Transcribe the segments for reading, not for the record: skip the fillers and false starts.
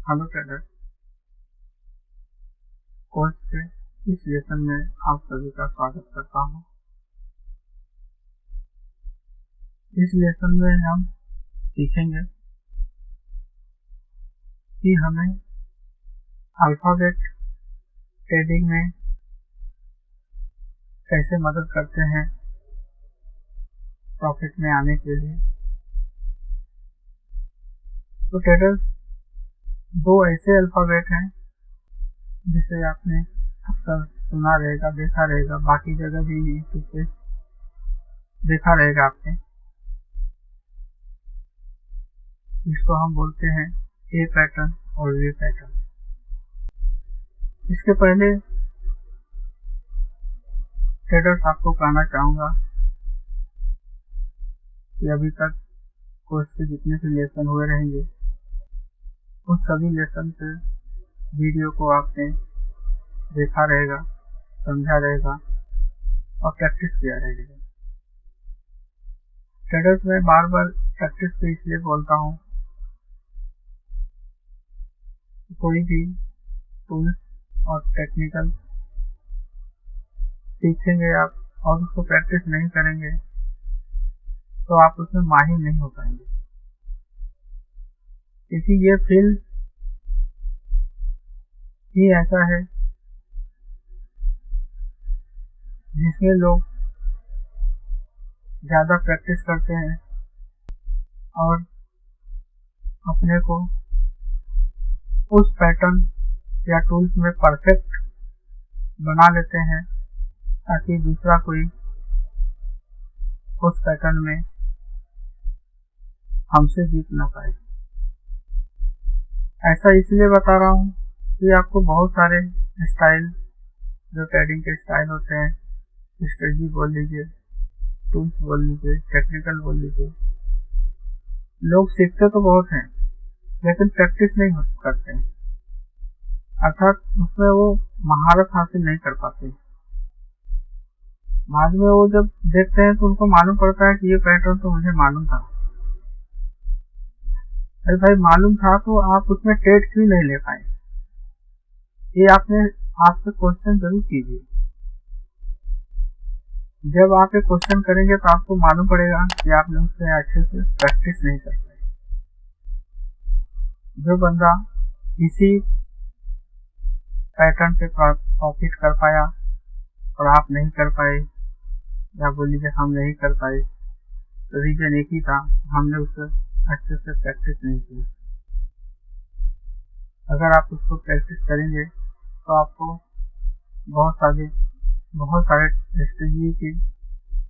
Hello trader. Course के इस lesson में आप सभी का स्वागत करता हूँ। इस लेसन में हम सीखेंगे कि हमें अल्फाबेट ट्रेडिंग में कैसे मदद करते हैं प्रॉफिट में आने के लिए। तो ट्रेडर्स, दो ऐसे अल्फाबेट हैं जिसे आपने अक्सर सुना रहेगा, देखा रहेगा, बाकी जगह भी यूट्यूब पे देखा रहेगा आपने, जिसको हम बोलते हैं ए पैटर्न और वी पैटर्न। इसके पहले ट्रेडर्स आपको कहना चाहूँगा कि अभी तक कोर्स के जितने भी लेसन हुए रहेंगे उन सभी लेसन से वीडियो को आपने देखा रहेगा, समझा रहेगा और प्रैक्टिस किया रहेगा। ट्रेडर्स, मैं बार बार प्रैक्टिस पे इसलिए बोलता हूँ, कोई भी टूल्स और टेक्निकल सीखेंगे आप और उसको प्रैक्टिस नहीं करेंगे तो आप उसमें माहिर नहीं हो पाएंगे, क्योंकि ये फील्ड ही ऐसा है जिसमें लोग ज़्यादा प्रैक्टिस करते हैं और अपने को उस पैटर्न या टूल्स में परफेक्ट बना लेते हैं ताकि दूसरा कोई उस पैटर्न में हमसे जीत ना पाए। ऐसा इसलिए बता रहा हूँ कि आपको बहुत सारे स्टाइल, जो ट्रेडिंग के स्टाइल होते हैं, स्ट्रेटजी बोल लीजिए, टूल्स बोल लीजिए, टेक्निकल बोल लीजिए, लोग सीखते तो बहुत हैं लेकिन प्रैक्टिस नहीं करते हैं, अर्थात उसमें वो महारत हासिल नहीं कर पाते। बाद में वो जब देखते हैं तो उनको मालूम पड़ता है कि ये पैटर्न तो मुझे मालूम था। अरे भाई, मालूम था तो आप उसमें ट्रेड क्यों नहीं ले पाए? ये आपसे क्वेश्चन जरूर कीजिए। जब आप एक क्वेश्चन करेंगे तो आपको मालूम पड़ेगा कि आपने उससे अच्छे से प्रैक्टिस नहीं कर पाए। जो बंदा इसी पैटर्न पे प्रॉफिट कर पाया और आप नहीं कर पाए, या बोल लीजिए हम नहीं कर पाए, तो रीजन एक ही था, हमने उससे अच्छे से प्रैक्टिस नहीं की। अगर आप उसको प्रैक्टिस करेंगे तो आपको बहुत सारे स्ट्रेटजी की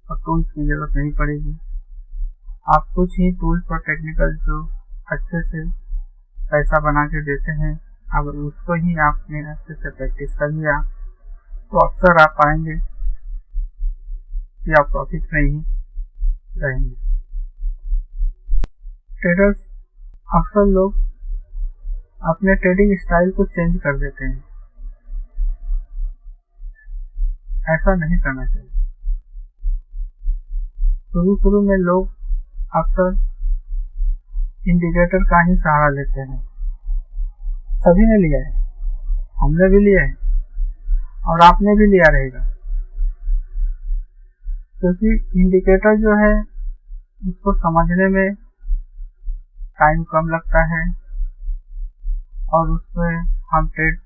और टूल्स की जरूरत नहीं पड़ेगी। आप कुछ ही टूल्स और टेक्निकल जो अच्छे से पैसा बना के देते हैं, अगर उसको ही आपने अच्छे से प्रैक्टिस कर लिया तो अक्सर आप पाएंगे कि आप प्रॉफिट में ही रहेंगे। ट्रेडर्स, अक्सर लोग अपने ट्रेडिंग स्टाइल को चेंज कर देते हैं। ऐसा नहीं करना चाहिए। शुरू में लोग अक्सर इंडिकेटर का ही सहारा लेते हैं। सभी ने लिया है, हमने भी लिया है और आपने भी लिया रहेगा, क्योंकि इंडिकेटर जो है उसको समझने में टाइम कम लगता है और उसमें हम ट्रेड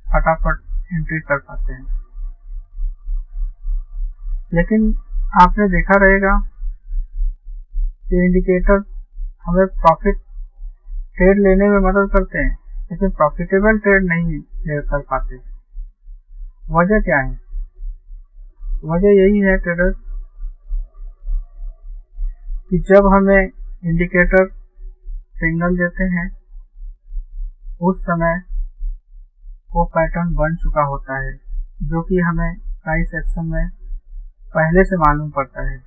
फटाफट एंट्री कर पाते हैं। लेकिन आपने देखा रहेगा कि इंडिकेटर हमें प्रॉफिट ट्रेड लेने में मदद करते हैं लेकिन प्रॉफिटेबल ट्रेड नहीं कर पाते। वजह क्या है? वजह यही है ट्रेडर्स कि जब हमें इंडिकेटर सिग्नल देते हैं उस समय वो पैटर्न बन चुका होता है, जो कि हमें प्राइस एक्शन में पहले से मालूम पड़ता है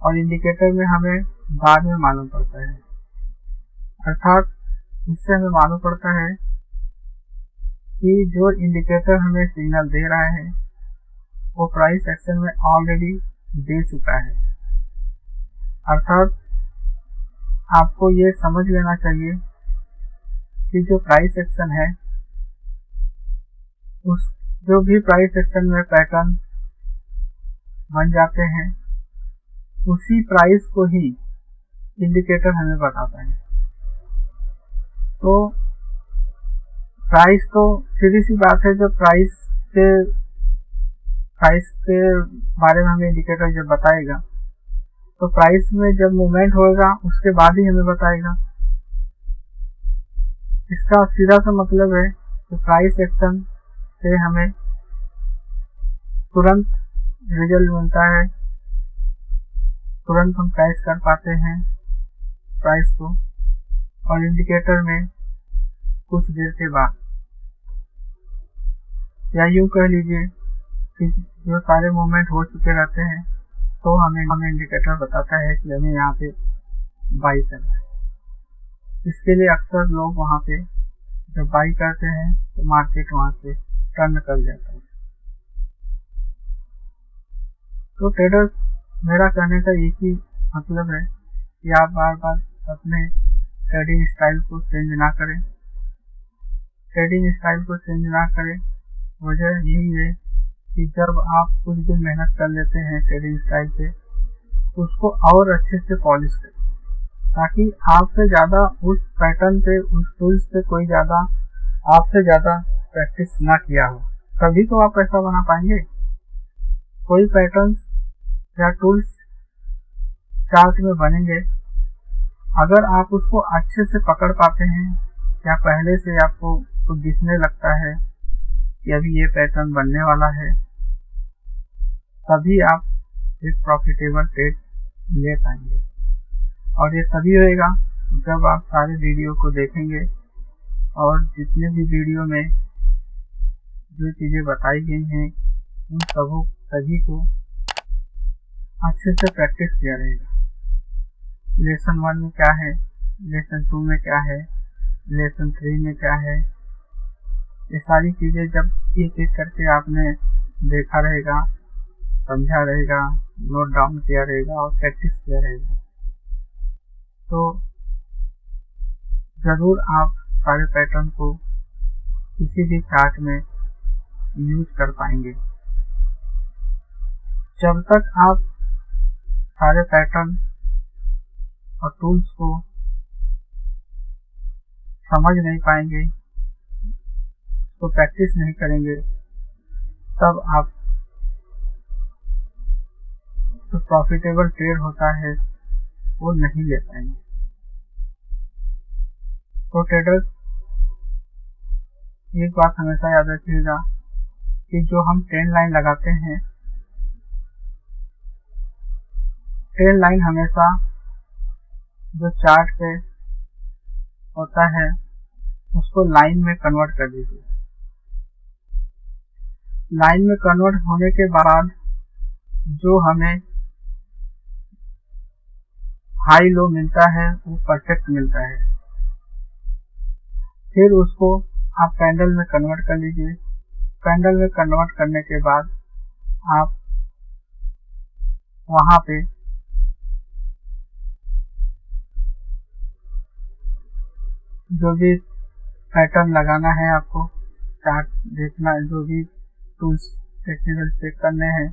और इंडिकेटर में हमें बाद में मालूम पड़ता है। अर्थात इससे हमें मालूम पड़ता है कि जो इंडिकेटर हमें सिग्नल दे रहा है वो प्राइस एक्शन में ऑलरेडी दे चुका है। अर्थात आपको ये समझ लेना चाहिए कि जो प्राइस एक्शन है उस जो भी प्राइस एक्शन में पैटर्न बन जाते हैं उसी प्राइस को ही इंडिकेटर हमें बताता है। तो प्राइस तो सीधी सी बात है, जब प्राइस के बारे में हमें इंडिकेटर जब बताएगा तो प्राइस में जब मूवमेंट होगा उसके बाद ही हमें बताएगा। इसका सीधा सा मतलब है कि प्राइस एक्शन से हमें तुरंत रिजल्ट मिलता है, तुरंत हम कैच कर पाते हैं प्राइस को, और इंडिकेटर में कुछ देर के बाद, या यूं कह लीजिए कि जो सारे मूवमेंट हो चुके रहते हैं तो हमें इंडिकेटर बताता है कि हमें यहाँ पे बाई करना है। इसके लिए अक्सर लोग वहाँ पे जब बाई करते हैं तो मार्केट वहाँ से टर्न कर जाता है। तो ट्रेडर्स, मेरा कहने का एक ही मतलब है कि आप बार बार अपने ट्रेडिंग स्टाइल को चेंज ना करें। ट्रेडिंग स्टाइल को चेंज ना करें वजह यही है कि जब आप कुछ दिन मेहनत कर लेते हैं ट्रेडिंग स्टाइल पे तो उसको और अच्छे से पॉलिश करें, ताकि आपसे ज़्यादा उस पैटर्न पे, उस टूल्स पे कोई ज़्यादा आपसे ज़्यादा प्रैक्टिस ना किया हो, तभी तो आप पैसा बना पाएंगे। कोई पैटर्न्स या टूल्स चार्ट में बनेंगे, अगर आप उसको अच्छे से पकड़ पाते हैं या पहले से आपको कुछ दिखने लगता है कि अभी ये पैटर्न बनने वाला है, तभी आप एक प्रॉफिटेबल ट्रेड ले पाएंगे। और ये तभी होएगा जब आप सारे वीडियो को देखेंगे और जितने भी वीडियो में जो चीज़ें बताई गई हैं उन सभी को अच्छे से प्रैक्टिस किया रहेगा। लेसन 1 में क्या है, लेसन 2 में क्या है, लेसन 3 में क्या है, ये सारी चीज़ें जब एक एक करके आपने देखा रहेगा, समझा रहेगा, नोट डाउन किया रहेगा और प्रैक्टिस किया रहेगा, तो ज़रूर आप सारे पैटर्न को किसी भी चार्ट में यूज कर पाएंगे। जब तक आप सारे पैटर्न और टूल्स को समझ नहीं पाएंगे, उसको प्रैक्टिस नहीं करेंगे, तब आप जो प्रॉफिटेबल ट्रेड होता है वो नहीं ले पाएंगे। तो ट्रेडर्स, एक बात हमेशा याद रखिएगा कि जो हम ट्रेंड लाइन लगाते हैं, ट्रेंड लाइन हमेशा जो चार्ट पे होता है उसको लाइन में कन्वर्ट कर दीजिए। लाइन में कन्वर्ट होने के बाद जो हमें हाई लो मिलता है वो परफेक्ट मिलता है। फिर उसको आप कैंडल में कन्वर्ट कर लीजिए। कैंडल में कन्वर्ट करने के बाद आप वहाँ पे जो भी पैटर्न लगाना है, आपको चार्ट देखना, जो भी टूल्स टेक्निकल चेक करने हैं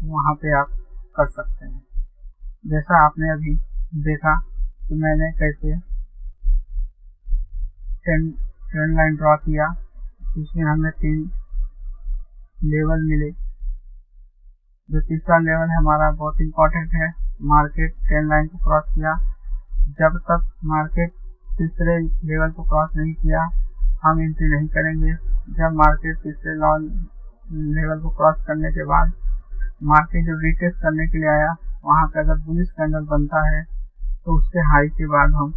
वहाँ पे आप कर सकते हैं। जैसा आपने अभी देखा कि मैंने कैसे ट्रेंड लाइन ड्रॉ किया, इसमें हमें 3 लेवल मिले। जो तीसरा लेवल हमारा बहुत इम्पोर्टेंट है, मार्केट ट्रेंड लाइन को क्रॉस किया। जब तक मार्केट तीसरे लेवल को क्रॉस नहीं किया हम एंट्री नहीं करेंगे। जब मार्केट तीसरे लेवल को क्रॉस करने के बाद मार्केट जब रिटेस्ट करने के लिए आया, वहाँ पे अगर बुलिश कैंडल बनता है तो उसके हाई के बाद हम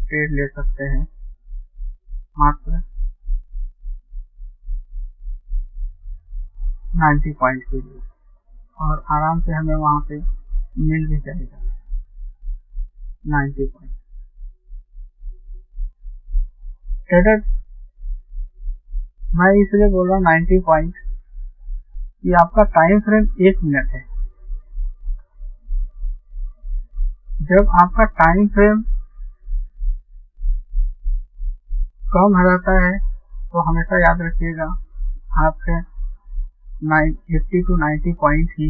ट्रेड ले सकते हैं मात्र 90 पॉइंट के लिए, और आराम से हमें वहाँ पे मिल भी जाएगा 90 पॉइंट। ट्रेडर, मैं इसलिए बोल रहा हूँ 90 पॉइंट कि आपका टाइम फ्रेम 1 मिनट है। जब आपका टाइम फ्रेम कम रहता है तो हमेशा याद रखिएगा आपके 80 to 90 पॉइंट ही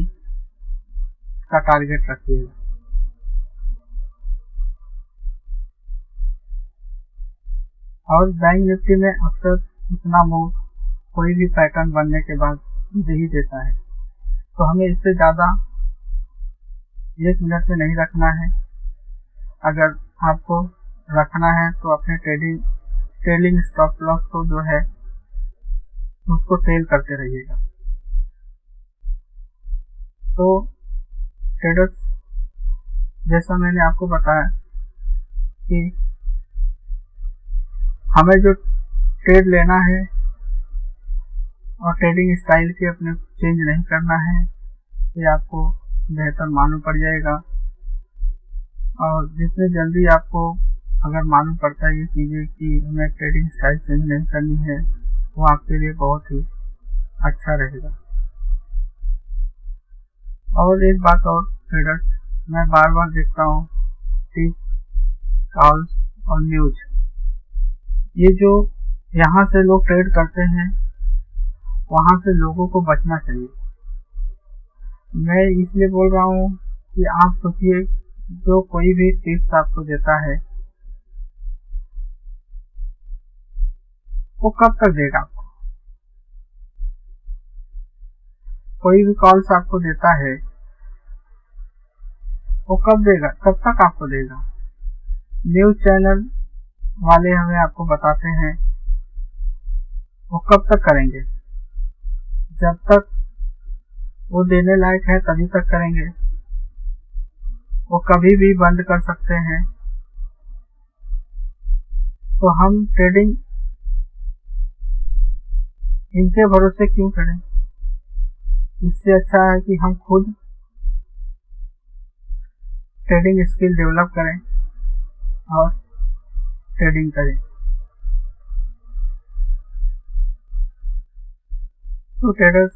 का टारगेट रखिएगा। और बैंक निफ्टी में अक्सर इतना मूव कोई भी पैटर्न बनने के बाद दे ही देता है, तो हमें इससे ज़्यादा 1 मिनट में नहीं रखना है। अगर आपको रखना है तो अपने ट्रेलिंग स्टॉप लॉस को जो है उसको ट्रेल करते रहिएगा। तो ट्रेडर्स, जैसा मैंने आपको बताया कि हमें जो ट्रेड लेना है और ट्रेडिंग स्टाइल के अपने चेंज नहीं करना है, ये आपको बेहतर मालूम पड़ जाएगा। और जितने जल्दी आपको अगर मालूम पड़ता है ये चीज़ें कि हमें ट्रेडिंग स्टाइल चेंज नहीं करनी है, वो आपके लिए बहुत ही अच्छा रहेगा। और एक बात और ट्रेडर्स, मैं बार बार देखता हूँ टिप्स, कॉल्स और न्यूज, ये जो यहाँ से लोग ट्रेड करते हैं वहाँ से लोगों को बचना चाहिए। मैं इसलिए बोल रहा हूँ कि आप सोचिए, जो कोई भी टिप्स आपको देता है वो कब तक देगा आपको? कोई भी कॉल्स आपको देता है वो कब देगा, कब तक आपको देगा? न्यूज चैनल वाले हमें आपको बताते हैं, वो कब तक करेंगे? जब तक वो देने लायक है तभी तक करेंगे, वो कभी भी बंद कर सकते हैं। तो हम ट्रेडिंग इनके भरोसे क्यों करें? इससे अच्छा है कि हम खुद ट्रेडिंग स्किल डेवलप करें और ट्रेडिंग करें। तो ट्रेडर्स,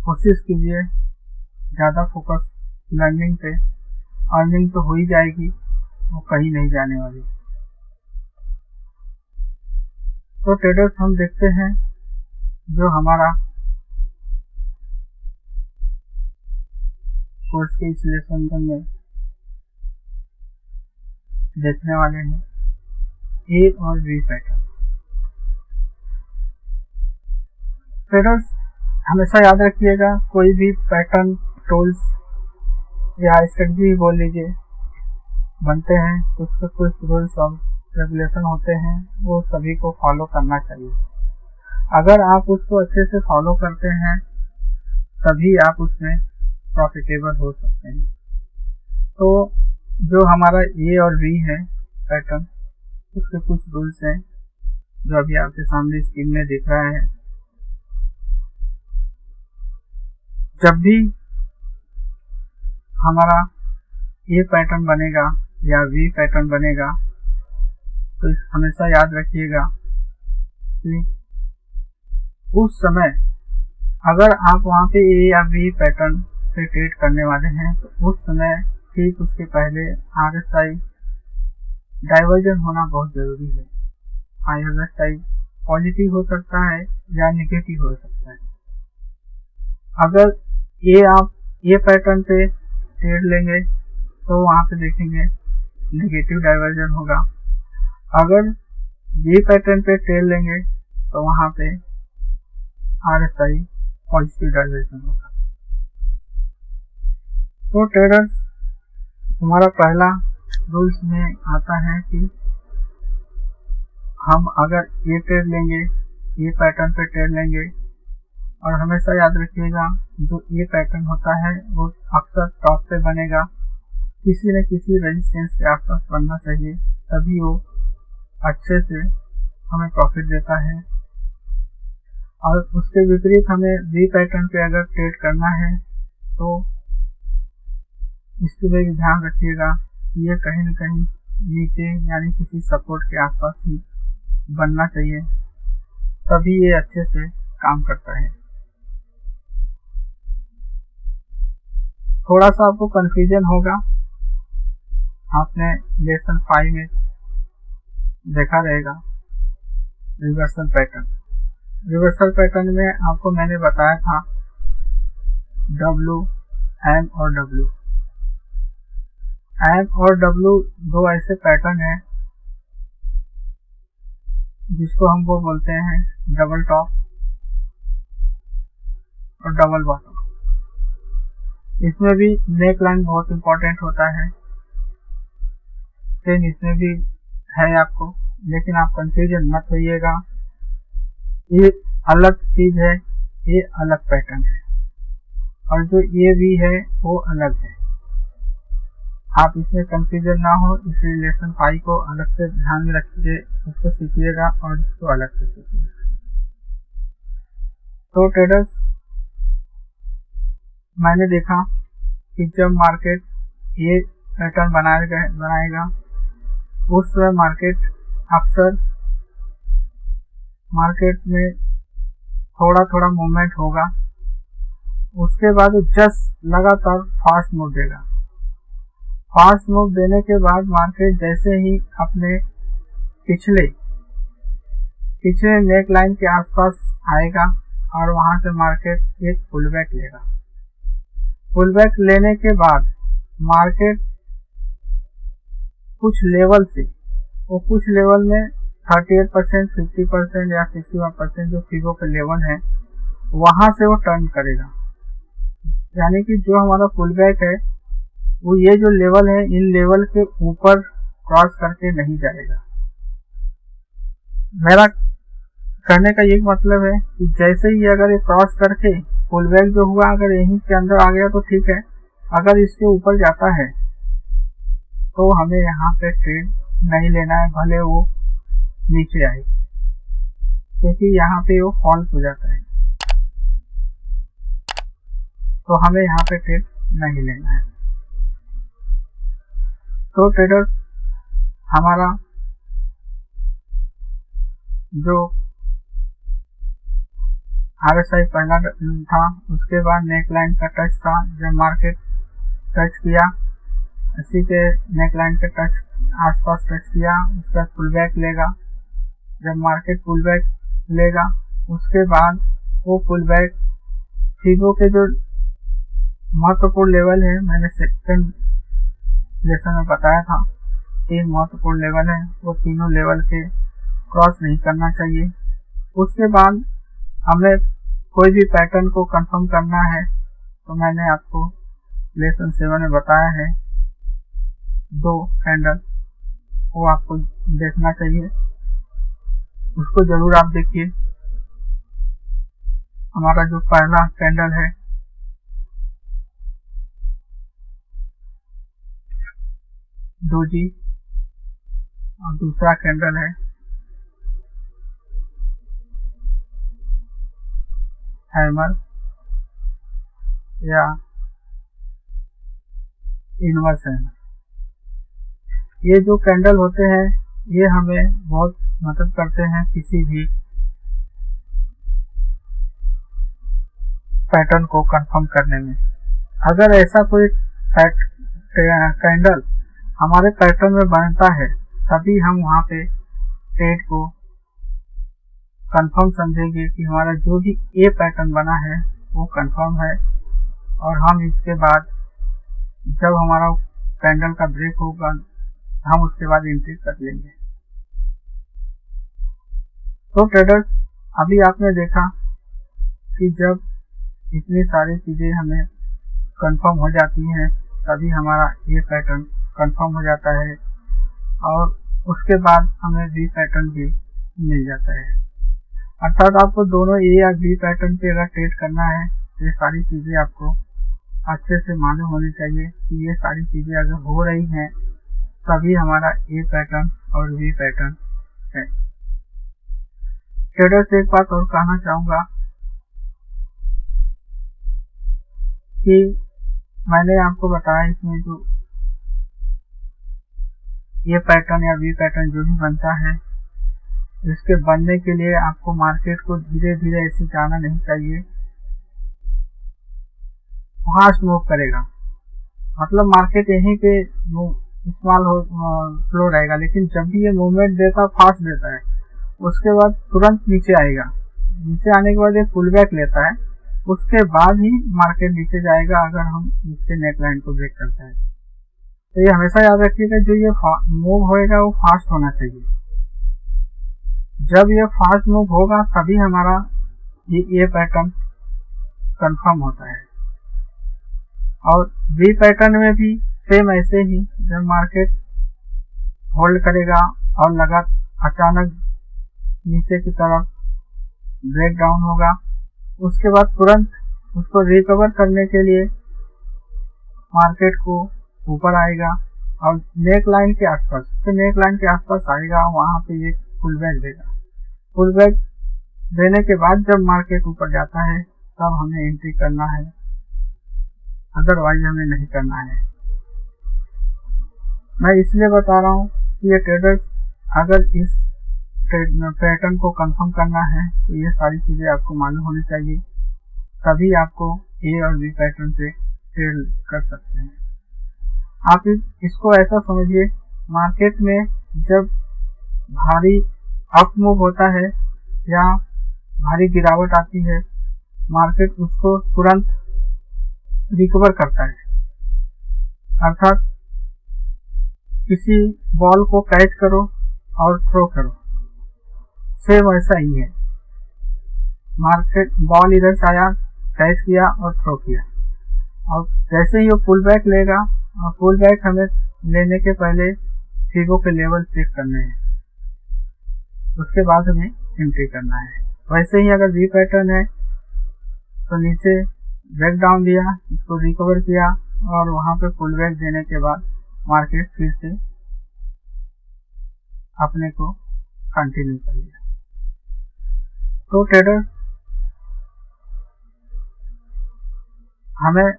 कोशिश कीजिए ज़्यादा फोकस लर्निंग पे। अर्निंग तो हो ही जाएगी, वो कहीं नहीं जाने वाली। तो ट्रेडर्स, हम देखते हैं जो हमारा कोर्स के इस लेसन में देखने वाले हैं ए और बी पैटर्न। ट्रेडर्स, हमेशा याद रखिएगा, कोई भी पैटर्न, टूल्स या स्ट्रेटजी बोल लीजिए बनते हैं, उसके कुछ रूल्स और रेगुलेशन होते हैं, वो सभी को फॉलो करना चाहिए। अगर आप उसको अच्छे से फॉलो करते हैं तभी आप उसमें प्रॉफिटेबल हो सकते हैं। तो जो हमारा ए और बी है पैटर्न, उसके कुछ रूल्स हैं जो अभी आपके सामने स्क्रीन में दिख रहा है। जब भी हमारा ए पैटर्न बनेगा या बी पैटर्न बनेगा तो हमेशा याद रखिएगा कि उस समय अगर आप वहाँ पे ए या बी पैटर्न से ट्रेड करने वाले हैं तो उस समय ठीक उसके पहले RSI डाइवर्जन होना बहुत जरूरी है। RSI पॉजिटिव हो सकता है या नेगेटिव हो सकता है। अगर आप ये पैटर्न पे ट्रेड लेंगे तो वहाँ पे देखेंगे नेगेटिव डाइवर्जन होगा। अगर ये पैटर्न पे ट्रेड लेंगे तो वहाँ पे RSI पॉजिटिव डाइवर्जन होगा। तो ट्रेडर्स, हमारा पहला रूल्स में आता है कि हम अगर ये ट्रेड लेंगे, ये पैटर्न पे ट्रेड लेंगे, और हमेशा याद रखिएगा जो ये पैटर्न होता है वो अक्सर टॉप पे बनेगा, किसी न किसी रेजिस्टेंस के आसपास बनना चाहिए, तभी वो अच्छे से हमें प्रॉफिट देता है। और उसके विपरीत हमें बी पैटर्न पे अगर ट्रेड करना है तो इसके लिए भी ध्यान रखिएगा कि ये कहीं न कहीं नीचे यानी किसी सपोर्ट के आसपास ही बनना चाहिए, तभी ये अच्छे से काम करता है। थोड़ा सा आपको कंफ्यूजन होगा, आपने लेसन 5 में देखा रहेगा रिवर्सल पैटर्न। रिवर्सल पैटर्न में आपको मैंने बताया था W, M और W। M और W दो ऐसे पैटर्न हैं जिसको हम वो बोलते हैं डबल टॉप और डबल बॉटम। इसमें भी नेक लाइन बहुत इंपॉर्टेंट होता है, सेम इसमें भी है आपको, लेकिन आप कंफ्यूजन मत होइएगा। ये अलग चीज है, ये अलग पैटर्न है, और जो ये भी है वो अलग है। आप इसमें कंफ्यूजन ना हो, इस रिलेशन 5 को अलग से ध्यान में रखिए, उसको सीखिएगा और इसको अलग से सीखिएगा। तो ट्रेडर्स, मैंने देखा कि जब मार्केट ये पैटर्न बनाएगा उस समय मार्केट अक्सर मार्केट में थोड़ा थोड़ा मूवमेंट होगा, उसके बाद जस्ट लगातार फास्ट मूव देगा। फास्ट मूव देने के बाद मार्केट जैसे ही अपने पिछले नेक लाइन के आसपास आएगा और वहां से मार्केट एक पुलबैक लेगा। पुलबैक लेने के बाद मार्केट कुछ लेवल में 38%, 50% या 61% जो फिबो के लेवल है वहां से वो टर्न करेगा। यानी कि जो हमारा पुलबैक है वो ये जो लेवल है, इन लेवल के ऊपर क्रॉस करके नहीं जाएगा। मेरा कहने का ये मतलब है कि जैसे ही अगर ये क्रॉस करके पुलबैक जो हुआ अगर यहीं के अंदर आ गया तो ठीक है, अगर इसके ऊपर जाता है तो हमें यहाँ पे ट्रेड नहीं लेना है, भले वो नीचे आए, क्योंकि यहाँ पे वो फॉल्स हो जाता है, तो हमें यहाँ पे ट्रेड नहीं लेना है। तो ट्रेडर्स, हमारा जो RSI पहला था, उसके बाद नेक लाइन का टच था, जब मार्केट टच किया, इसी के नेक लाइन के टच आसपास टच किया, उसके बाद पुलबैक लेगा। जब मार्केट पुलबैक लेगा उसके बाद वो पुलबैक फिबो के जो महत्वपूर्ण लेवल है, मैंने सेकंड लेसन में बताया था 3 महत्वपूर्ण लेवल है, वो तीनों लेवल के क्रॉस नहीं करना चाहिए। उसके बाद हमें कोई भी पैटर्न को कंफर्म करना है तो मैंने आपको लेसन 7 में बताया है 2 कैंडल, वो आपको देखना चाहिए, उसको जरूर आप देखिए। हमारा जो पहला कैंडल है डोजी और दूसरा कैंडल है हैमर या इनवर्स हैमर। ये जो कैंडल होते हैं ये हमें बहुत मदद करते हैं किसी भी पैटर्न को कंफर्म करने में। अगर ऐसा कोई कैंडल हमारे पैटर्न में बनता है तभी हम वहां पे ट्रेड को कंफर्म समझेंगे कि हमारा जो भी ए पैटर्न बना है वो कंफर्म है, और हम इसके बाद जब हमारा कैंडल का ब्रेक होगा हम उसके बाद एंट्री कर लेंगे। तो ट्रेडर्स, अभी आपने देखा कि जब इतनी सारी चीजें हमें कंफर्म हो जाती हैं तभी हमारा ए पैटर्न कंफर्म हो जाता है, और उसके बाद हमें बी पैटर्न भी मिल जाता है। अर्थात आपको दोनों ए या बी पैटर्न पे अगर ट्रेड करना है तो ये सारी चीजें आपको अच्छे से मालूम होनी चाहिए कि ये सारी चीजें अगर हो रही हैं तभी हमारा ए पैटर्न और बी पैटर्न है। ट्रेडर्स, एक बात और कहना चाहूंगा कि मैंने आपको बताया इसमें जो ये पैटर्न या बी पैटर्न जो भी बनता है, इसके बनने के लिए आपको मार्केट को धीरे धीरे ऐसे जाना नहीं चाहिए, फास्ट मूव करेगा। मतलब मार्केट यहीं पे स्मॉल हो स्लो रहेगा, लेकिन जब भी ये मूवमेंट देता है फास्ट देता है, उसके बाद तुरंत नीचे आएगा। नीचे आने के बाद ये पुल बैक लेता है, उसके बाद ही मार्केट नीचे जाएगा अगर हम इसके नेकलाइन को ब्रेक करते हैं। तो ये हमेशा याद रखिएगा, जो ये मूव होएगा वो फास्ट होना चाहिए। जब ये फास्ट मूव होगा तभी हमारा ये पैटर्न कंफर्म होता है। और वी पैटर्न में भी सेम ऐसे ही, जब मार्केट होल्ड करेगा और अचानक नीचे की तरफ ब्रेक डाउन होगा, उसके बाद तुरंत उसको रिकवर करने के लिए मार्केट को ऊपर आएगा और नेक लाइन के आसपास आएगा, वहां पे ये पुल बैक देगा। पुल बैक देने के बाद जब मार्केट ऊपर जाता है तब हमें एंट्री करना है, अदरवाइज हमें नहीं करना है। मैं इसलिए बता रहा हूँ कि ये ट्रेडर्स अगर इस पैटर्न को कंफर्म करना है तो ये सारी चीजें आपको मालूम होनी चाहिए, तभी आपको ए और बी पैटर्न से ट्रेड कर सकते हैं। आप इसको ऐसा समझिए, मार्केट में जब भारी अप मूव होता है या भारी गिरावट आती है, मार्केट उसको तुरंत रिकवर करता है। अर्थात किसी बॉल को कैच करो और थ्रो करो, सेम वैसा ही है। मार्केट बॉल इधर से आया, कैच किया और थ्रो किया, और जैसे ही वो पुल बैक लेगा, और पुल बैक हमें लेने के पहले फिबो के लेवल चेक करने हैं, उसके बाद हमें एंट्री करना है। वैसे ही अगर वी पैटर्न है तो नीचे ब्रेक डाउन दिया, इसको रिकवर किया और वहां पे पुल बैक देने के बाद मार्केट फिर से अपने को कंटिन्यू कर लिया। तो ट्रेडर्स, हमें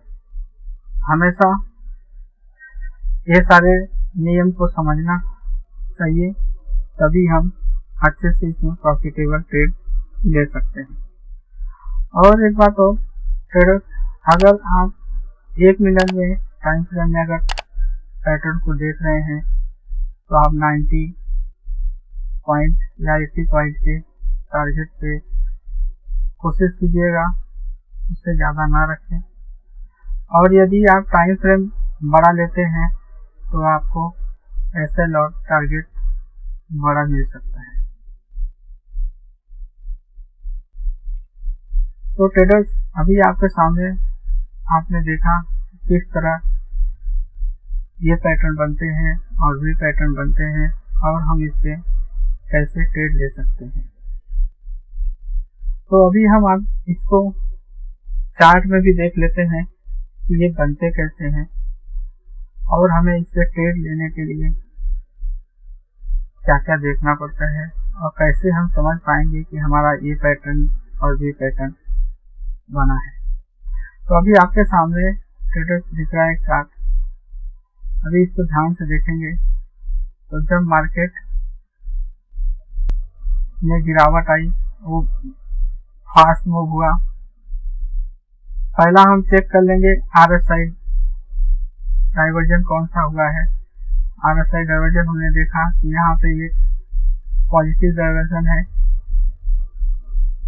हमेशा ये सारे नियम को समझना चाहिए, तभी हम अच्छे से इसमें प्रॉफिटेबल ट्रेड ले सकते हैं। और एक बात और ट्रेडर्स, अगर आप 1 मिनट में टाइम फ्रेम में अगर पैटर्न को देख रहे हैं तो आप 90 पॉइंट या 80 पॉइंट के टारगेट पे कोशिश कीजिएगा, उससे ज़्यादा ना रखें। और यदि आप टाइम फ्रेम बड़ा लेते हैं तो आपको एसएल और टारगेट बड़ा मिल सकता है। तो ट्रेडर्स, अभी आपके सामने आपने देखा किस तरह ये पैटर्न बनते हैं और वी पैटर्न बनते हैं, और हम इससे कैसे ट्रेड ले सकते हैं। तो अभी हम आप इसको चार्ट में भी देख लेते हैं कि ये बनते कैसे हैं, और हमें इससे ट्रेड लेने के लिए क्या क्या देखना पड़ता है, और कैसे हम समझ पाएंगे कि हमारा ये पैटर्न और वी पैटर्न बना है। तो अभी आपके सामने ट्रेडर्स दिख रहा है एक चार्ट। अभी इसको ध्यान से देखेंगे तो जब मार्केट में गिरावट आई, वो फास्ट मूव हुआ, पहला हम चेक कर लेंगे RSI डाइवर्जन कौन सा हुआ है। RSI डाइवर्जन हमने देखा कि यहाँ पे ये पॉजिटिव डाइवर्जन है।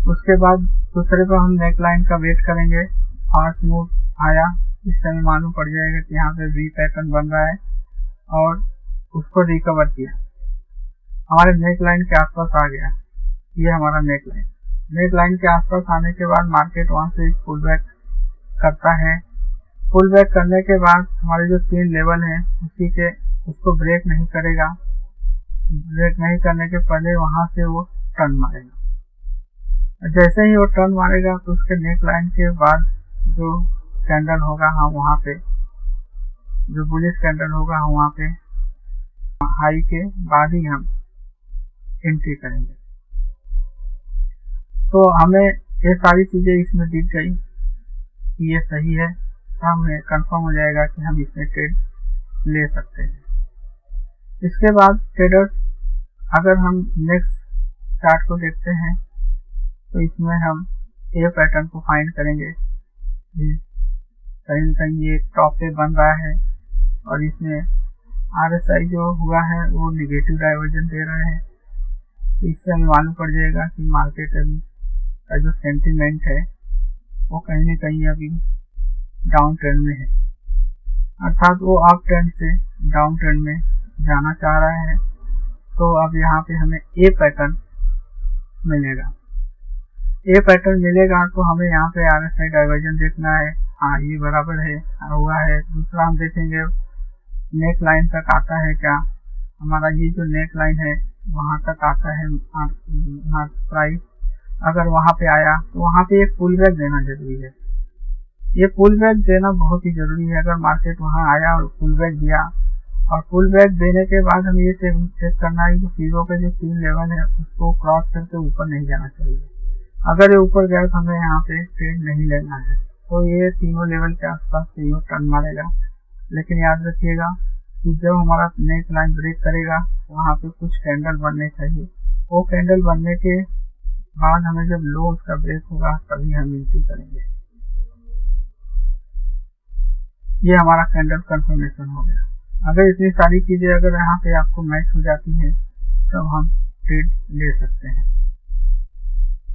उसके बाद दूसरे पर हम नेकलाइन का वेट करेंगे, फास्ट मूव आया, इससे हमें मालूम पड़ जाएगा कि यहाँ पे वी पैटर्न बन रहा है, और उसको रिकवर किया, हमारे नेक लाइन के आसपास आ गया। ये हमारा नेक लाइन के आसपास आने के बाद मार्केट वहां से पुल बैक करता है। पुल बैक करने के बाद हमारे जो 3 लेवल हैं उसको ब्रेक नहीं करेगा। ब्रेक नहीं करने के पहले वहां से वो टर्न मारेगा। जैसे ही वो टर्न मारेगा तो उसके नेक लाइन के बाद जो कैंडल होगा, हम वहां पे जो बुलिश कैंडल होगा, हम वहां पे हाई के बाद ही हम एंट्री करेंगे। तो हमें ये सारी चीजें इसमें दिख गई कि ये सही है, तो हमें कंफर्म हो जाएगा कि हम इसमें ट्रेड ले सकते हैं। इसके बाद ट्रेडर्स, अगर हम नेक्स्ट चार्ट को देखते हैं तो इसमें हम ए पैटर्न को फाइंड करेंगे। कहीं न कहीं ये टॉप पे बन रहा है और इसमें RSI जो हुआ है वो निगेटिव डाइवर्जन दे रहा है, तो इससे हमें मालूम पड़ जाएगा कि मार्केट अभी का जो सेंटीमेंट है वो कहीं न कहीं अभी डाउन ट्रेंड में है, अर्थात वो अप ट्रेंड से डाउन ट्रेंड में जाना चाह रहा है। तो अब यहाँ पे हमें ए पैटर्न मिलेगा। ए पैटर्न मिलेगा तो हमें यहाँ पे RSI डाइवर्जन देखना है। हाँ, ये बराबर है, हुआ है। दूसरा हम देखेंगे नेक लाइन तक आता है क्या, हमारा ये जो नेक लाइन है वहाँ तक आता है प्राइस। अगर वहाँ पे आया तो वहाँ पे एक पुल बैक देना जरूरी है। ये पुल बैक देना बहुत ही जरूरी है। अगर मार्केट वहाँ आया और पुल बैक दिया, और पुल बैक देने के बाद हमें ये चेक करना है कि फिगो के जो 3 लेवल है उसको क्रॉस करके ऊपर नहीं जाना चाहिए। अगर ये ऊपर गया तो हमें यहाँ पे ट्रेड नहीं लेना है। तो ये तीनों लेवल के आसपास से ये टर्न मारेगा। लेकिन याद रखिएगा कि जब हमारा नेक लाइन ब्रेक करेगा वहाँ पे कुछ कैंडल बनने चाहिए। वो कैंडल बनने के बाद हमें जब लो उसका ब्रेक होगा तभी हम एंट्री करेंगे। ये हमारा कैंडल कंफर्मेशन हो गया। अगर इतनी सारी चीजें अगर यहाँ पे आपको मैच हो जाती है तब हम ट्रेड ले सकते हैं।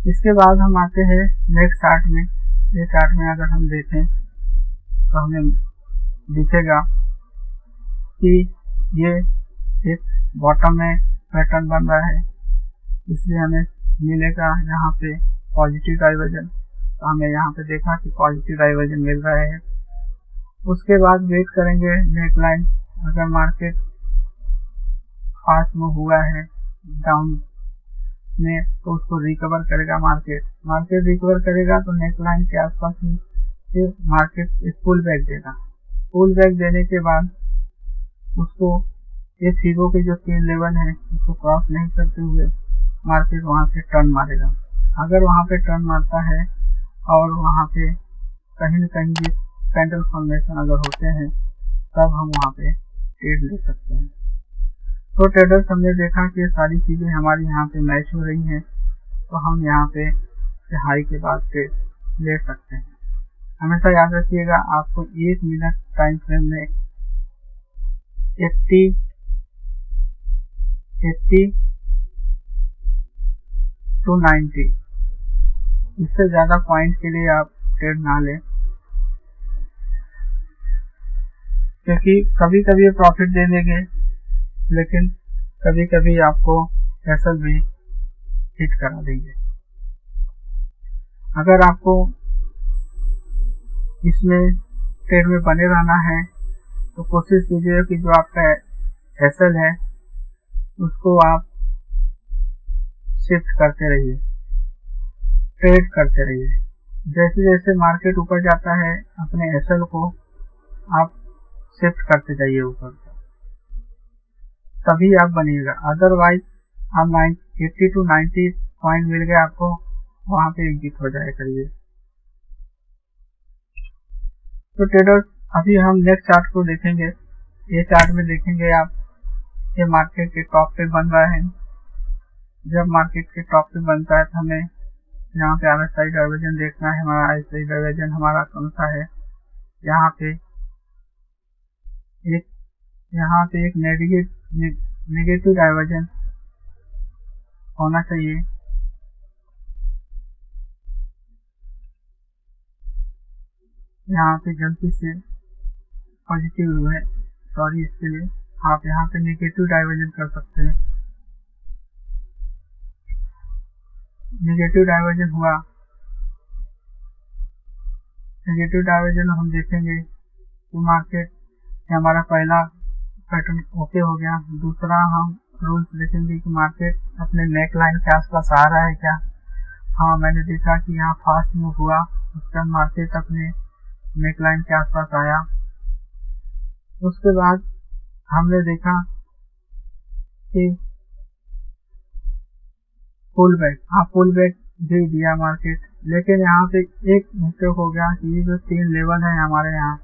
इसके बाद हम आते हैं नेक्स्ट चार्ट में। ये चार्ट में अगर हम देखें तो हमें दिखेगा कि ये एक बॉटम में पैटर्न बन रहा है, इसलिए हमें मिलेगा यहाँ पे पॉजिटिव डाइवर्जन। तो हमें यहाँ पे देखा कि पॉजिटिव डाइवर्जन मिल रहा है। उसके बाद वेट करेंगे नेक लाइन। अगर मार्केट फास्ट मूव हुआ है डाउन में तो उसको रिकवर करेगा। मार्केट रिकवर करेगा तो नेक लाइन के आसपास से मार्केट एक पुल बैक देगा। पुल बैक देने के बाद उसको ये फिगो के जो 3 लेवल हैं उसको क्रॉस नहीं करते हुए मार्केट वहां से टर्न मारेगा। अगर वहां पे टर्न मारता है और वहां पे कहीं न कहीं भी कैंडल फॉर्मेशन अगर होते हैं तब हम वहां पे ट्रेड ले सकते हैं। तो ट्रेडर्स हमने देखा कि ये सारी चीजें हमारी यहाँ पे मैच हो रही हैं, तो हम यहाँ पे हाई के बाद ट्रेड ले सकते हैं। हमेशा याद रखिएगा आपको 1 मिनट टाइम फ्रेम में 80 to 90 इससे ज्यादा पॉइंट के लिए आप ट्रेड ना लें, क्योंकि कभी कभी प्रॉफिट दे देंगे लेकिन कभी कभी आपको कैसल भी हिट करा देंगे। अगर आपको इसमें ट्रेड में बने रहना है तो कोशिश कीजिए कि जो आपका एसएल है उसको आप शिफ्ट करते रहिए, ट्रेड करते रहिए। जैसे जैसे मार्केट ऊपर जाता है अपने एसएल को आप शिफ्ट करते जाइए ऊपर, तभी आप बनिएगा। अदरवाइज आप 80 to 90 पॉइंट मिल गए आपको, वहां पे एग्जिट हो जाए करिए। तो ट्रेडर्स अभी हम नेक्स्ट चार्ट को देखेंगे। ये चार्ट में देखेंगे आप ये मार्केट के टॉप पे बन रहा है। जब मार्केट के टॉप पे बनता है तो हमें यहाँ पे RSI डाइवर्जन देखना है। हमारा RSI डाइवर्जन हमारा कौन सा है, यहाँ पे एक नेगेटिव डाइवर्जन होना चाहिए। यहाँ पे गलती से पॉजिटिव हुआ है, सॉरी इसके लिए। आप यहाँ पे नेगेटिव डाइवर्जन कर सकते हैं। नेगेटिव डाइवर्जन हुआ, नेगेटिव डाइवर्जन हम देखेंगे तो मार्केट हमारा पहला पैटर्न ओके हो गया। दूसरा हम रूल्स देखेंगे कि मार्केट अपने नेक लाइन के आसपास आ रहा है क्या। हाँ, मैंने देखा कि यहाँ फास्ट मूव हुआ, उसका मार्केट अपने नेक लाइन के आसपास आया। उसके बाद हमने देखा कि पुल बैक दे दिया मार्केट, लेकिन यहाँ पे एक मिस्टेक हो गया कि ये जो 3 लेवल है हमारे यहाँ,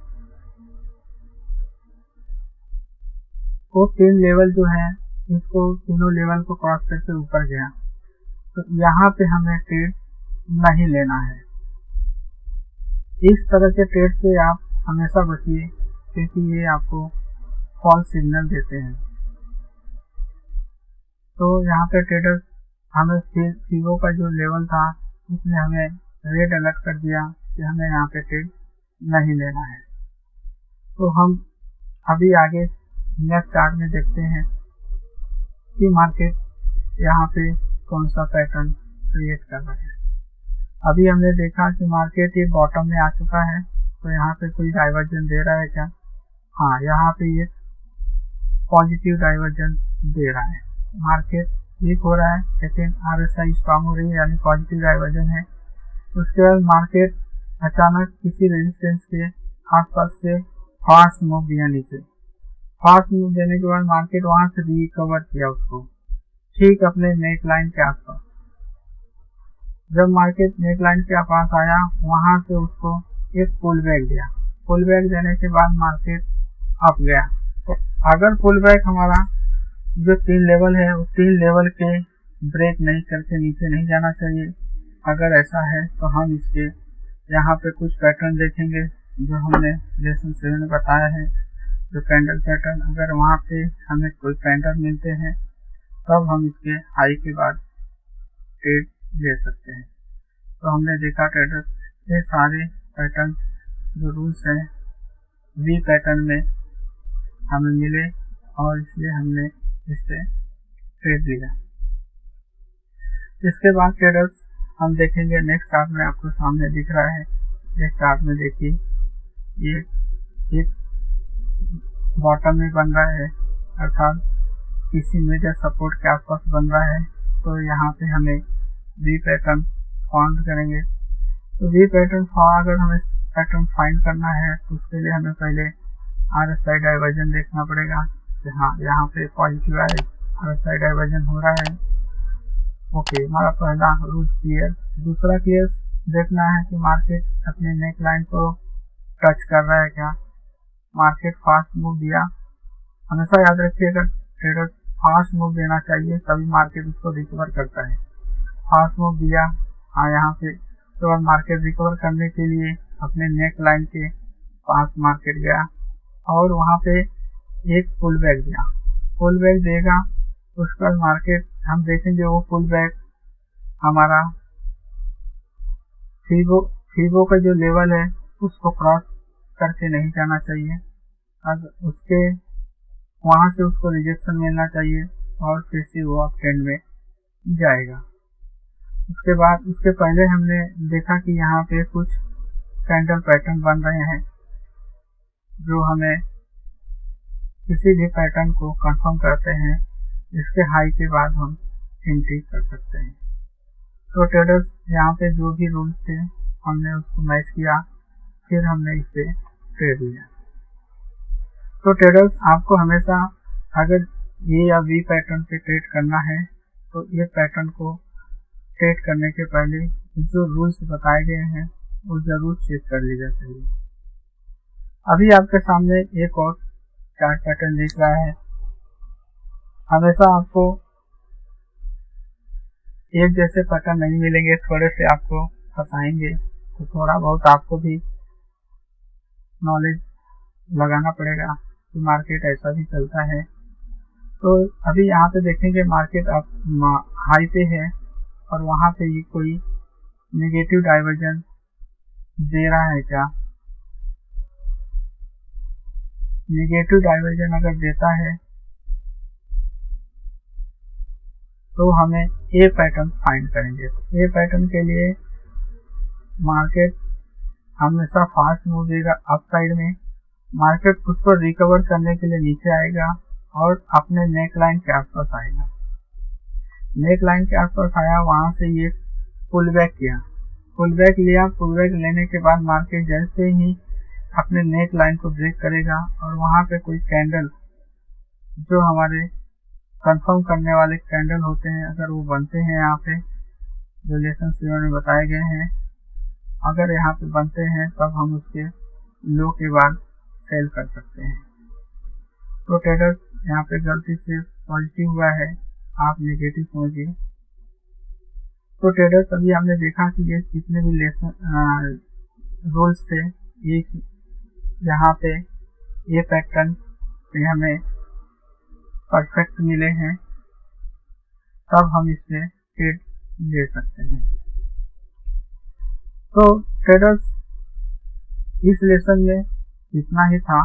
वो 3 लेवल जो है इसको तीनों लेवल को क्रॉस करके ऊपर गया। तो यहाँ पे हमें ट्रेड नहीं लेना है। इस तरह के ट्रेड से आप हमेशा बचिए, क्योंकि ये आपको फॉल्स सिग्नल देते हैं। तो यहाँ पे ट्रेडर्स हमें फीबो का जो लेवल था उसने हमें रेड अलर्ट कर दिया कि हमें यहाँ पे ट्रेड नहीं लेना है। तो हम अभी आगे नेक्स्ट चार्ट में देखते हैं कि मार्केट यहाँ पे कौन सा पैटर्न क्रिएट कर रहा है। अभी हमने देखा कि मार्केट ये बॉटम में आ चुका है, तो यहाँ पे कोई डाइवर्जन दे रहा है क्या? हाँ, यहाँ पे ये पॉजिटिव डाइवर्जन दे रहा है। मार्केट वीक हो रहा है लेकिन RSI स्ट्रांग हो रही है, यानी पॉजिटिव डाइवर्जन है। उसके बाद मार्केट अचानक किसी रेजिस्टेंस के आसपास से फास्ट मूव दिया नीचे। फास्ट मूव देने के बाद मार्केट वहां से रिकवर किया उसको ठीक अपने नेक लाइन के आसपास। जब मार्केट नेक लाइन के पास आया वहां से उसको एक पुल बैक दिया। पुल बैक देने के बाद मार्केट अप गया। तो अगर पुल बैक हमारा जो 3 लेवल है उस 3 लेवल के ब्रेक नहीं करके नीचे नहीं जाना चाहिए। अगर ऐसा है तो हम इसके यहाँ पे कुछ पैटर्न देखेंगे जो हमने लेसन 7 में बताया है, जो कैंडल पैटर्न। अगर वहाँ पे हमें कोई कैंडल मिलते हैं तब हम इसके हाई के बाद ट्रेड ले सकते हैं। तो हमने देखा ट्रेडर्स ये सारे पैटर्न जो रूल्स हैं वी पैटर्न में हमें मिले और इसलिए हमने इससे ट्रेड लिया। इसके बाद ट्रेडर्स हम देखेंगे नेक्स्ट चार्ट में आपको सामने दिख रहा है। इस चार्ट में देखिए ये एक बॉटम में बन रहा है, अर्थात किसी मेजर सपोर्ट के आसपास बन रहा है। तो यहाँ पे हमें वी पैटर्न फाइंड करेंगे। तो वी पैटर्न अगर हमें पैटर्न फाइंड करना है तो उसके लिए हमें पहले RSI डाइवर्जन देखना पड़ेगा कि हाँ यहाँ पे पॉजिटिव RSI डाइवर्जन हो रहा है। ओके, हमारा पहला रूल क्लियर। दूसरा क्लियर देखना है कि मार्केट अपने नेक लाइन को टच कर रहा है क्या। मार्केट फास्ट मूव दिया, हमेशा याद रखिएगा ट्रेडर्स फास्ट मूव देना चाहिए तभी मार्केट उसको रिकवर करता है। फास्ट मूव दिया, हाँ यहाँ पे तो अब मार्केट रिकवर करने के लिए अपने नेक लाइन के पास मार्केट गया और वहाँ पे एक पुल बैक दिया। पुल बैक देगा उसके बाद मार्केट हम देखेंगे वो पुल बैक हमारा फीबो का जो लेवल है उसको क्रॉस करके नहीं जाना चाहिए। अब उसके वहाँ से उसको रिजेक्शन मिलना चाहिए और फिर से वो अप ट्रेंड में जाएगा। उसके बाद उसके पहले हमने देखा कि यहाँ पे कुछ कैंडल पैटर्न बन रहे हैं जो हमें किसी भी पैटर्न को कंफर्म करते हैं इसके हाई के बाद हम एंट्री कर सकते हैं। तो ट्रेडर्स यहाँ पे जो भी रूल्स थे हमने उसको मैच किया, फिर हमने इसे ट्रेड लिया। तो ट्रेडर्स आपको हमेशा अगर ये या वी पैटर्न पे ट्रेड करना है तो ये पैटर्न को ट्रेड करने के पहले जो रूल्स बताए गए हैं वो जरूर चेक कर लीजिए चाहिए। अभी आपके सामने एक और चार्ट पैटर्न दिख रहा है। हमेशा आपको एक जैसे पैटर्न नहीं मिलेंगे, थोड़े से आपको फंसाएंगे, तो थोड़ा बहुत आपको भी नॉलेज लगाना पड़ेगा कि मार्केट ऐसा भी चलता है। तो अभी यहाँ पे देखेंगे मार्केट अब हाई पे है और वहाँ पे ये कोई नेगेटिव डाइवर्जन दे रहा है क्या। नेगेटिव डाइवर्जन अगर देता है तो हमें ए पैटर्न फाइंड करेंगे। ए पैटर्न के लिए मार्केट हमेशा फास्ट मूव देगा अप साइड में, मार्केट उसको रिकवर करने के लिए नीचे आएगा और अपने नेक लाइन के आसपास आएगा। नेक लाइन के आसपास आया, वहां से ये पुल बैक किया, पुल बैक लिया। पुल बैक लेने के बाद मार्केट जैसे ही अपने नेक लाइन को ब्रेक करेगा और वहां पे कोई कैंडल जो हमारे कंफर्म करने वाले कैंडल होते हैं अगर वो बनते हैं, यहाँ पे जो लेसन 7 में बताए गए हैं, अगर यहाँ पे बनते हैं तब हम उसके लो के बाद सेल कर सकते हैं। तो ट्रेडर्स यहाँ पे गलती से पॉजिटिव हुआ है, आप नेगेटिव समझिए। तो ट्रेडर्स अभी हमने देखा कि ये जितने भी लेसन रूल्स थे ये यहाँ पे ये पैटर्न ये हमें परफेक्ट मिले हैं, तब हम इससे ट्रेड ले सकते हैं। तो ट्रेडर्स, इस लेसन में इतना ही था,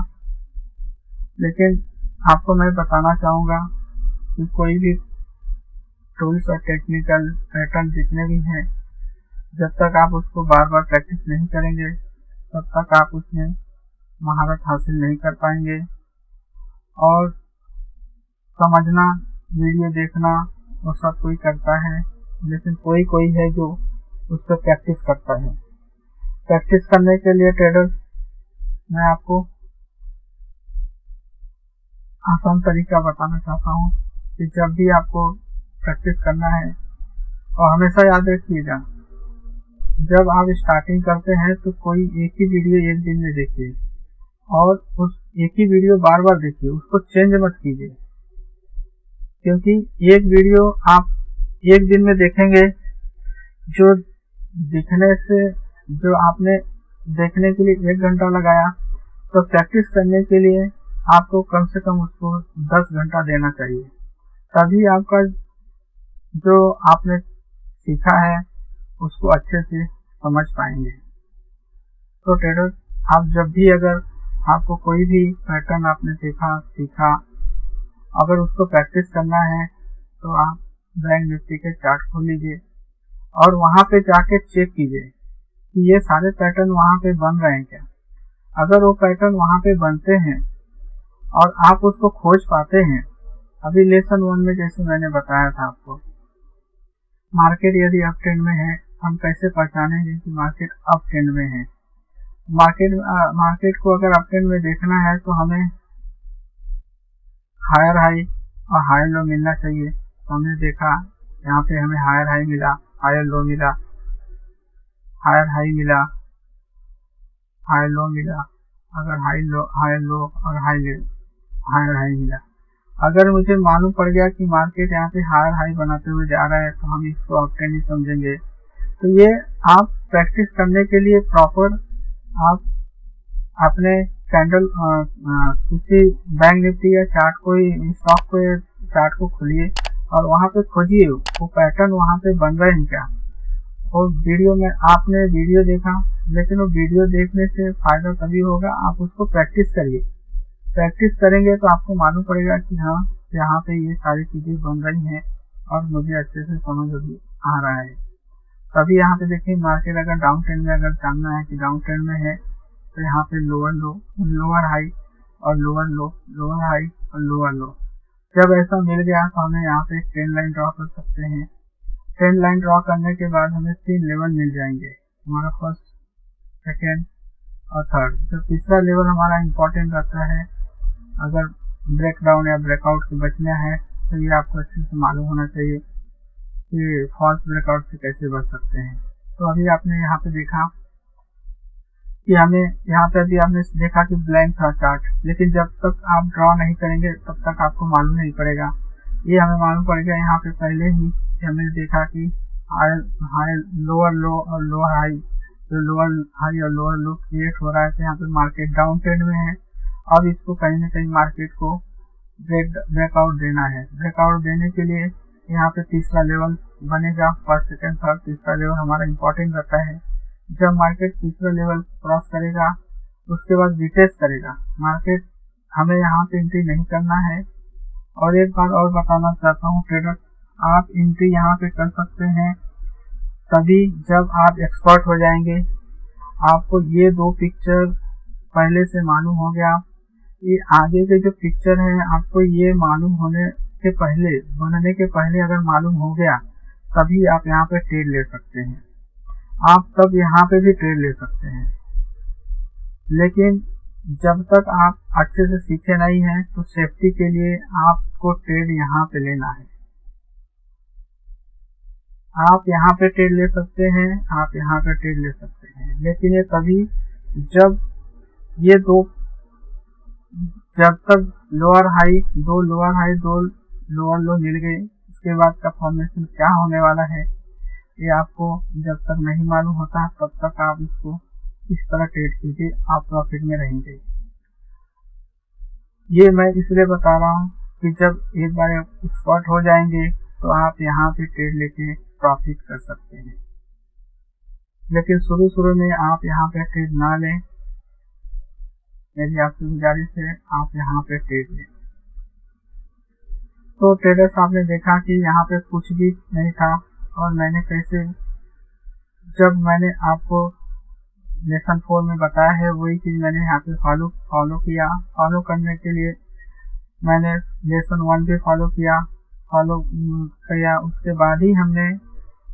लेकिन आपको मैं बताना चाहूँगा कि कोई भी टूल्स और टेक्निकल पैटर्न जितने भी हैं, जब तक आप उसको बार बार प्रैक्टिस नहीं करेंगे तब तक आप उसमें महारत हासिल नहीं कर पाएंगे। और समझना, वीडियो देखना वो सब कोई करता है, लेकिन कोई कोई है जो उस पर प्रैक्टिस करता है। प्रैक्टिस करने के लिए ट्रेडर्स, मैं आपको आसान तरीका बताना चाहता हूँ कि जब भी आपको प्रैक्टिस करना है, और हमेशा याद रखिएगा, जब आप स्टार्टिंग करते हैं तो कोई एक ही वीडियो एक दिन में देखिए और उस एक ही वीडियो बार बार देखिए, उसको चेंज मत कीजिए। क्योंकि एक वीडियो आप एक दिन में देखेंगे, जो दिखने से, जो आपने देखने के लिए 1 घंटा लगाया, तो प्रैक्टिस करने के लिए आपको कम से कम उसको 10 घंटा देना चाहिए। तभी आपका जो आपने सीखा है उसको अच्छे से समझ पाएंगे। तो ट्रेडर्स, आप जब भी, अगर आपको कोई भी पैटर्न आपने देखा, सीखा, अगर उसको प्रैक्टिस करना है तो आप बैंक निफ्टी के चार्ट खोल लीजिए और वहां पे जाके चेक कीजिए कि ये सारे पैटर्न वहां पे बन रहे हैं क्या। अगर वो पैटर्न वहां पे बनते हैं और आप उसको खोज पाते हैं, अभी लेसन 1 में जैसे मैंने बताया था आपको, मार्केट यदि अप ट्रेंड में है, हम कैसे पहचानेंगे कि मार्केट अप ट्रेंड में है। मार्केट को अगर अप ट्रेंड में देखना है तो हमें हायर हाई और हायर लो मिलना चाहिए। तो हमने देखा यहाँ पे हमें हायर हाई मिला, हायर लो मिला, हायर हाई मिला, हायर लो मिला, अगर हायर लो और हायर हाई मिला। अगर मुझे मालूम पड़ गया कि मार्केट यहाँ पे हायर हाई बनाते हुए जा रहा है तो हम इसको अप ट्रेंड ही समझेंगे। तो ये आप प्रैक्टिस करने के लिए प्रॉपर आप अपने कैंडल किसी बैंक निफ्टी या चार्ट को, स्टॉक को, चार्ट को खोलिए और वहाँ पे खोजिए वो पैटर्न वहाँ पे बन रहे हैं क्या। और वीडियो में आपने वीडियो देखा, लेकिन वो वीडियो देखने से फायदा तभी होगा, आप उसको प्रैक्टिस करिए। प्रैक्टिस करेंगे तो आपको मालूम पड़ेगा कि हाँ, यहाँ पे ये सारी चीजें बन रही हैं और मुझे अच्छे से समझ भी आ रहा है। तभी यहाँ पे देखिए, मार्केट अगर डाउन ट्रेंड में, अगर जानना है कि डाउन ट्रेंड में है, तो यहाँ पे लोअर लो, लोअर हाई और लोअर लो, लोअर हाई और लोअर लो। जब ऐसा मिल गया तो हमें यहाँ पे ट्रेंड लाइन ड्रॉ कर सकते हैं। ट्रेंड लाइन ड्रॉ करने के बाद हमें 3 लेवल मिल जाएंगे, हमारा फर्स्ट, सेकेंड और थर्ड। तो तीसरा लेवल हमारा इम्पोर्टेंट रहता है। अगर ब्रेकडाउन या ब्रेकआउट से बचना है तो ये आपको अच्छे से मालूम होना चाहिए कि फॉल्स ब्रेकआउट से कैसे बच सकते हैं। तो अभी आपने यहाँ पे देखा कि हमें यहाँ पे, अभी आपने देखा कि ब्लैंक था चार्ट, लेकिन जब तक आप ड्रॉ नहीं करेंगे तब तक आपको मालूम नहीं पड़ेगा। ये हमें मालूम पड़ेगा यहाँ पे पहले ही, हमने देखा कि हाई लोअर लो और लोअर हाई, जो लोअर हाई और लोअर लो क्रिएट हो रहा है, तो यहाँ पे मार्केट डाउन ट्रेंड में है। अब इसको कहीं ना कहीं मार्केट को ब्रेकआउट देना है। ब्रेकआउट देने के लिए यहाँ पे तीसरा लेवल बनेगा, फर्स्ट, सेकेंड, थर्ड। तीसरा लेवल हमारा इम्पोर्टेंट रहता है। जब मार्केट तीसरा लेवल क्रॉस करेगा उसके बाद रिटेस्ट करेगा मार्केट, हमें यहाँ पे एंट्री नहीं करना है। और एक बात और बताना चाहता हूँ ट्रेडर, आप एंट्री यहाँ पे कर सकते हैं तभी जब आप एक्सपर्ट हो जाएंगे। आपको ये 2 पिक्चर पहले से मालूम हो गया, ये आगे के जो पिक्चर है आपको ये मालूम होने के पहले, बनने के पहले अगर मालूम हो गया, तभी आप यहाँ पे ट्रेड ले सकते हैं। आप तब यहाँ पे भी ट्रेड ले सकते हैं, लेकिन जब तक आप अच्छे से सीखे नहीं हैं तो सेफ्टी के लिए आपको ट्रेड यहाँ पे लेना है। आप यहाँ पे ट्रेड ले सकते हैं, आप यहाँ पे ट्रेड ले सकते हैं, लेकिन ये तभी जब ये 2, जब तक lower high, 2 lower high, 2 lower low मिल गए, उसके बाद का फॉर्मेशन क्या होने वाला है ये आपको जब तक नहीं मालूम होता तब तक आप इसको इस तरह ट्रेड कीजिए, आप प्रॉफिट में रहेंगे। ये मैं इसलिए बता रहा हूँ कि जब एक बार एक्सपर्ट हो जाएंगे तो आप यहाँ पे ट्रेड लेके प्रॉफिट कर सकते हैं, लेकिन शुरू शुरू में आप यहाँ पे ट्रेड ना लें। मेरी आपसे गुजारिश है आप यहाँ पे ट्रेड लें। तो ट्रेडर्स आपने देखा कि यहाँ पे कुछ भी नहीं था, और मैंने कैसे, जब मैंने आपको लेसन 4 में बताया है वही चीज मैंने यहाँ पे फॉलो किया। फॉलो करने के लिए मैंने लेसन 1 भी फॉलो किया, उसके बाद ही हमने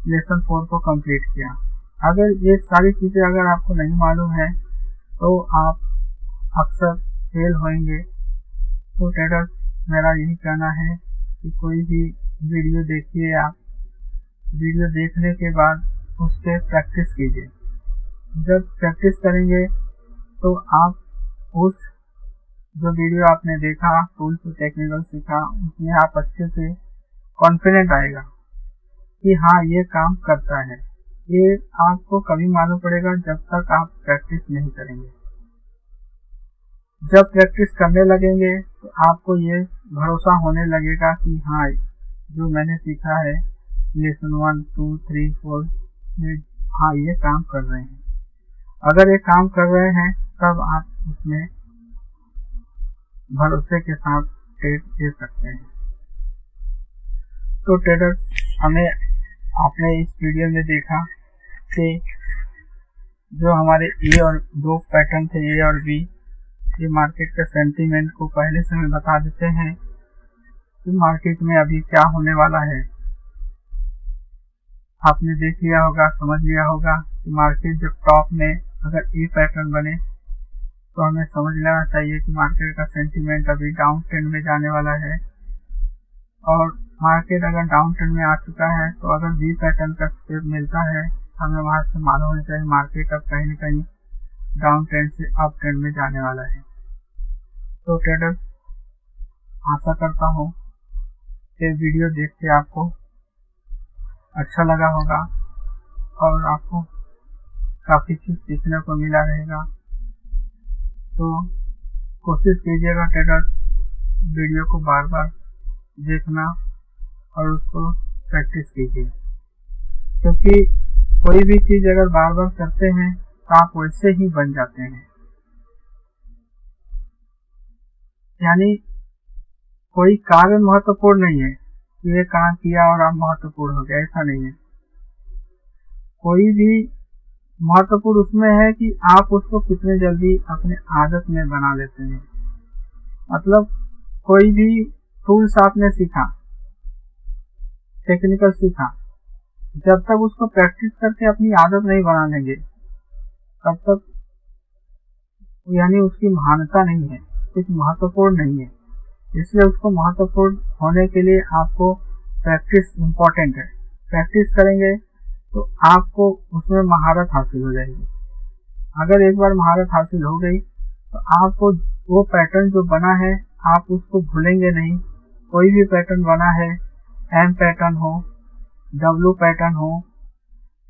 लेसन 4 को कंप्लीट किया। अगर ये सारी चीजें अगर आपको नहीं मालूम है तो आप अक्सर फेल होंगे। तो ट्रेडर्स, मेरा यही कहना है कि कोई भी वीडियो देखिए, आप वीडियो देखने के बाद उस पर प्रैक्टिस कीजिए। जब प्रैक्टिस करेंगे तो आप उस जो वीडियो आपने देखा, टूल्स और टेक्निकल सीखा, उसमें आप अच्छे से कॉन्फिडेंट आएगा कि हाँ ये काम करता है। ये आपको कभी मालूम पड़ेगा जब तक आप प्रैक्टिस नहीं करेंगे। जब प्रैक्टिस करने लगेंगे तो आपको ये भरोसा होने लगेगा कि हाँ जो मैंने सीखा है लेसन 1, 2, 3, 4 में, हाँ ये काम कर रहे हैं। अगर ये काम कर रहे हैं तब आप उसमें भरोसे के साथ ट्रेड दे सकते हैं। तो ट्रेडर्स, हमें आपने इस वीडियो में देखा कि जो हमारे ए और दो पैटर्न थे ए और बी, ये मार्केट के सेंटीमेंट को पहले से हमें बता देते हैं कि मार्केट में अभी क्या होने वाला है। आपने देख लिया होगा, समझ लिया होगा कि मार्केट जब टॉप में अगर ए पैटर्न बने तो हमें समझ लेना चाहिए कि मार्केट का सेंटीमेंट अभी डाउन ट्रेंड में जाने वाला है। और मार्केट अगर डाउन ट्रेंड में आ चुका है तो अगर वी पैटर्न का शेप मिलता है हमें वहां से मालूम होना चाहिए मार्केट अब कहीं न कहीं डाउन ट्रेंड से अप ट्रेंड में जाने वाला है। तो ट्रेडर्स, आशा करता हूँ कि वीडियो देख के आपको अच्छा लगा होगा और आपको काफी चीज सीखने को मिला रहेगा। तो कोशिश कीजिएगा ट्रेडर्स, वीडियो को बार बार देखना और उसको प्रैक्टिस कीजिए, क्योंकि कोई भी चीज अगर बार बार करते हैं तो आप वैसे ही बन जाते हैं। यानी कोई कार्य महत्वपूर्ण नहीं है कि ये काम किया और आप महत्वपूर्ण हो गए, ऐसा नहीं है। कोई भी महत्वपूर्ण उसमें है कि आप उसको कितने जल्दी अपने आदत में बना लेते हैं। मतलब कोई भी टूल्स आपने सीखा, टेक्निकल सीखा, जब तक उसको प्रैक्टिस करके अपनी आदत नहीं बना लेंगे तब तक यानी उसकी महानता नहीं है, कुछ महत्वपूर्ण नहीं है। इसलिए उसको महत्वपूर्ण होने के लिए आपको प्रैक्टिस इम्पोर्टेंट है। प्रैक्टिस करेंगे तो आपको उसमें महारत हासिल हो जाएगी। अगर एक बार महारत हासिल हो गई तो आपको वो पैटर्न जो बना है आप उसको भूलेंगे नहीं। कोई भी पैटर्न बना है, एम पैटर्न हो, डब्ल्यू पैटर्न हो,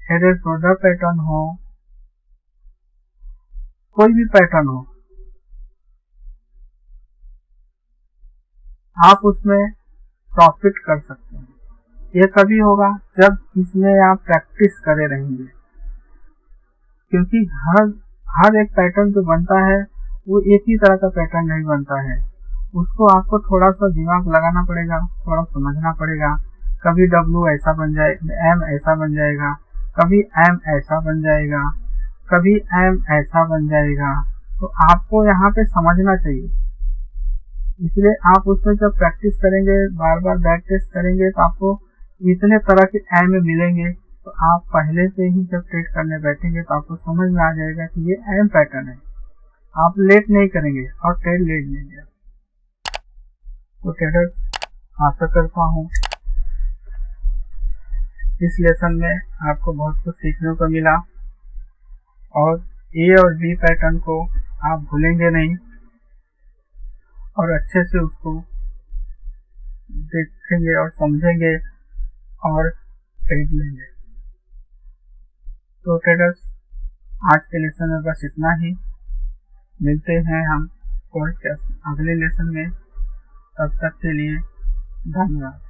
हेड एंड शोल्डर पैटर्न हो, कोई भी पैटर्न हो, आप उसमें प्रॉफिट कर सकते हैं। यह कभी होगा जब इसमें आप प्रैक्टिस करे रहेंगे, क्योंकि हर एक पैटर्न जो बनता है वो एक ही तरह का पैटर्न नहीं बनता है। उसको आपको थोड़ा सा दिमाग लगाना पड़ेगा, थोड़ा समझना पड़ेगा। कभी डब्ल्यू ऐसा बन जाएगा, एम ऐसा बन जाएगा, कभी एम ऐसा बन जाएगा, कभी एम ऐसा बन जाएगा। तो आपको यहाँ पे समझना चाहिए। इसलिए आप उसमें जब प्रैक्टिस करेंगे, बार बार बैक टेस्ट करेंगे तो आपको इतने तरह के एम मिलेंगे। तो आप पहले से ही जब ट्रेड करने बैठेंगे तो आपको समझ में आ जाएगा कि ये एम पैटर्न है। आप लेट नहीं करेंगे और ट्रेड लेट लेंगे। तो ट्रेडर्स, आशा करता हूँ इस लेसन में आपको बहुत कुछ सीखने को मिला और ए और बी पैटर्न को आप भूलेंगे नहीं और अच्छे से उसको देखेंगे और समझेंगे और खरीद लेंगे। तो ट्रेडर्स, आज के लेसन में बस इतना ही। मिलते हैं हम कोर्स के अगले लेसन में। तब तक के लिए धन्यवाद।